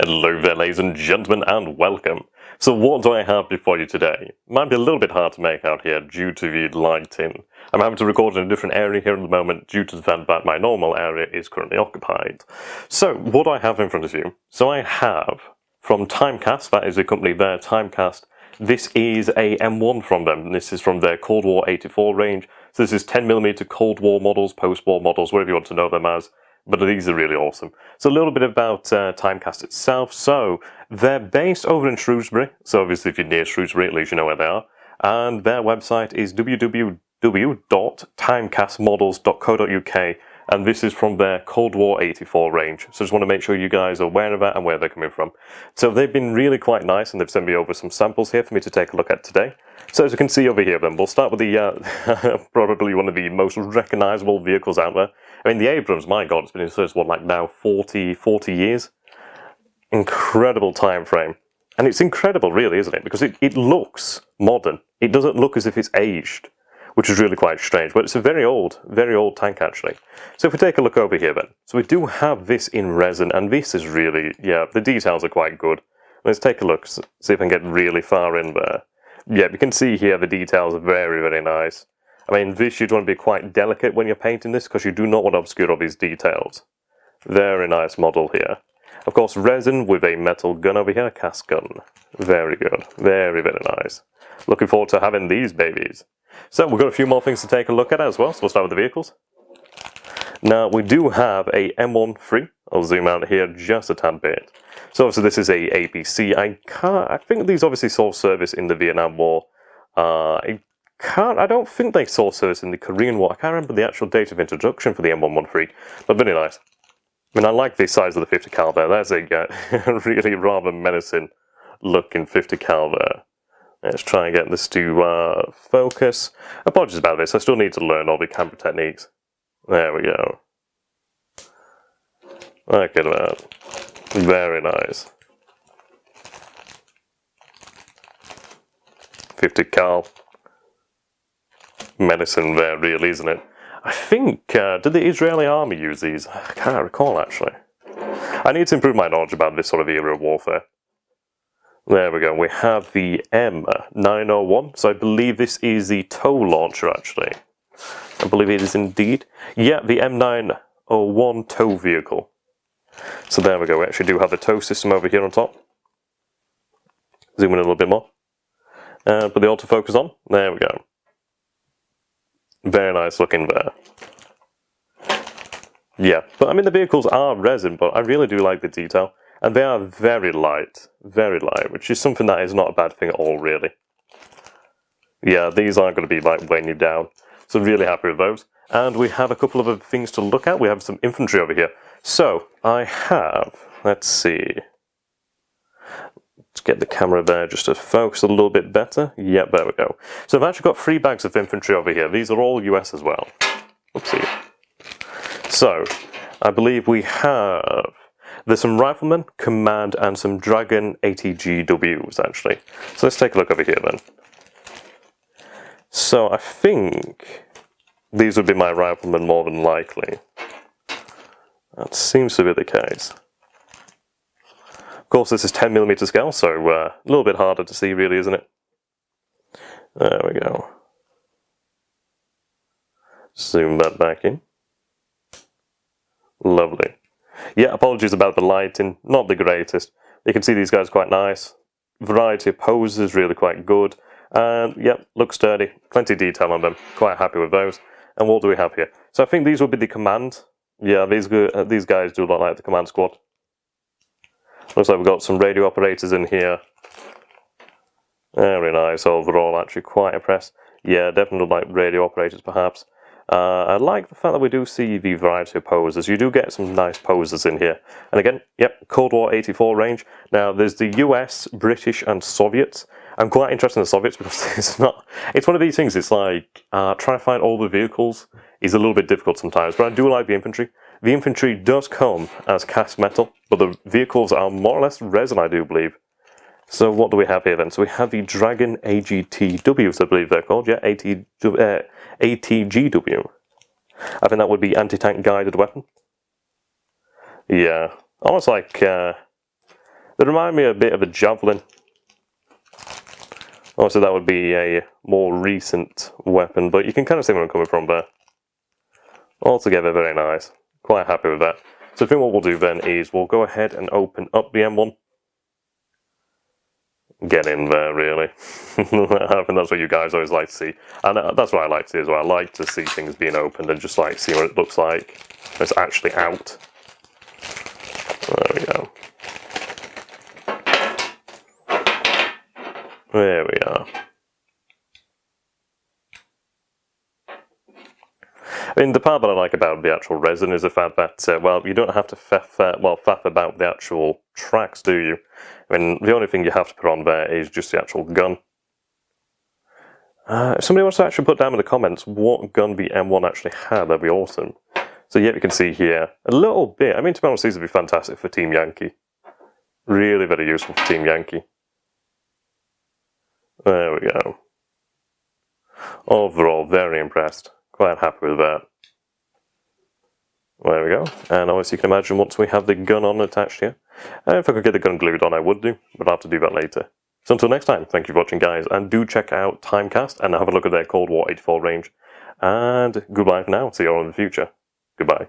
Hello there, ladies and gentlemen, and welcome. So what do I have before you today? Might be a little bit hard to make out here due to the lighting. I'm having to record in a different area here at the moment due to the fact that my normal area is currently occupied. So what do I have in front of you? So I have, from Timecast, that is the company there, Timecast. This is a M1 from them. This is from their Cold War 84 range. So this is 10mm Cold War models, post-war models, whatever you want to know them as. But these are really awesome. So a little bit about Timecast itself. So they're based over in Shrewsbury. So obviously if you're near Shrewsbury, at least you know where they are. And their website is www.timecastmodels.co.uk. And this is from their Cold War 84 range. So just want to make sure you guys are aware of that and where they're coming from. So they've been really quite nice, and they've sent me over some samples here for me to take a look at today. So as you can see over here then, we'll start with the probably one of the most recognizable vehicles out there. I mean, the Abrams, my god, it's been in service, what, like now 40 years? Incredible time frame. And it's incredible, really, isn't it? Because it looks modern. It doesn't look as if it's aged, which is really quite strange. But it's a very old tank, actually. So if we take a look over here, then. So we do have this in resin, and this is really, yeah, the details are quite good. Let's take a look, see if I can get really far in there. Yeah, you can see here the details are very, very nice. I mean, this you'd want to be quite delicate when you're painting this, because you do not want to obscure all these details. Very nice model here. Of course, resin with a metal gun over here, cast gun. Very good. Very, very nice. Looking forward to having these babies. So we've got a few more things to take a look at as well, so we'll start with the vehicles. Now, we do have a M1 free. I'll zoom out here just a tad bit. So obviously this is a APC. I think these obviously saw service in the Vietnam War. I don't think they saw service in the Korean War. I can't remember the actual date of introduction for the M113, but very nice. I mean, I like the size of the 50 cal there. There's a really rather menacing looking 50 cal there. Let's try and get this to focus. Apologies about this, I still need to learn all the camera techniques. There we go. Look at that. Very nice. 50 cal. Medicine there, really, isn't it? I think, did the Israeli army use these? I can't recall, actually. I need to improve my knowledge about this sort of era of warfare. There we go, we have the M901, so I believe this is the tow launcher, actually. I believe it is indeed. Yeah, the M901 tow vehicle. So there we go, we actually do have the tow system over here on top. Zoom in a little bit more. Put the autofocus on, there we go. Very nice looking there. Yeah, but I mean the vehicles are resin, but I really do like the detail. And they are very light, which is something that is not a bad thing at all, really. Yeah, these aren't going to be like weighing you down. So really happy with those. And we have a couple of other things to look at. We have some infantry over here. So I have, let's see. Let's get the camera there just to focus a little bit better. Yep, there we go. So I've actually got 3 bags of infantry over here. These are all US as well. Oopsie. So, I believe we have... There's some Riflemen, Command, and some Dragon ATGWs, actually. So let's take a look over here, then. So I think these would be my Riflemen more than likely. That seems to be the case. Of course, this is 10mm scale, so a little bit harder to see, really, isn't it? There we go. Zoom that back in. Lovely. Yeah, apologies about the lighting, not the greatest. You can see these guys are quite nice. Variety of poses, really quite good. And, yep, look sturdy. Plenty of detail on them. Quite happy with those. And what do we have here? So I think these will be the command. Yeah, these guys do look like the command squad. Looks like we've got some radio operators in here. Very nice overall, actually quite impressed. Yeah, definitely like radio operators perhaps. I like the fact that we do see the variety of poses. You do get some nice poses in here. And again, yep, Cold War 84 range. Now there's the US, British and Soviets. I'm quite interested in the Soviets because it's one of these things, it's like trying to find all the vehicles is a little bit difficult sometimes, but I do like the infantry. The infantry does come as cast metal, but the vehicles are more or less resin, I do believe. So what do we have here then? So we have the Dragon AGTWs, I believe they're called, yeah, ATGW. I think that would be anti-tank guided weapon. Yeah, almost like They remind me a bit of a javelin. Also, that would be a more recent weapon, but you can kind of see where I'm coming from there. Altogether, very nice. Quite happy with that. So I think what we'll do then is we'll go ahead and open up the M1. Get in there, really. I think that's what you guys always like to see. And that's what I like to see as well. I like to see things being opened and just like see what it looks like when it's actually out. There we go. There we are. I mean, the part that I like about the actual resin is the fact that, well, you don't have to faff about the actual tracks, do you? I mean, the only thing you have to put on there is just the actual gun. If somebody wants to actually put down in the comments what gun the M1 actually had, that'd be awesome. So yeah, you can see here, a little bit. I mean, to be honest, these would be fantastic for Team Yankee. Really very useful for Team Yankee. There we go. Overall, very impressed. Quite happy with that. There we go. And obviously you can imagine once we have the gun on attached here. If I could get the gun glued on, I would do, but I'll have to do that later. So until next time, thank you for watching, guys, and do check out Timecast and have a look at their Cold War 84 range. And goodbye for now. See you all in the future. Goodbye.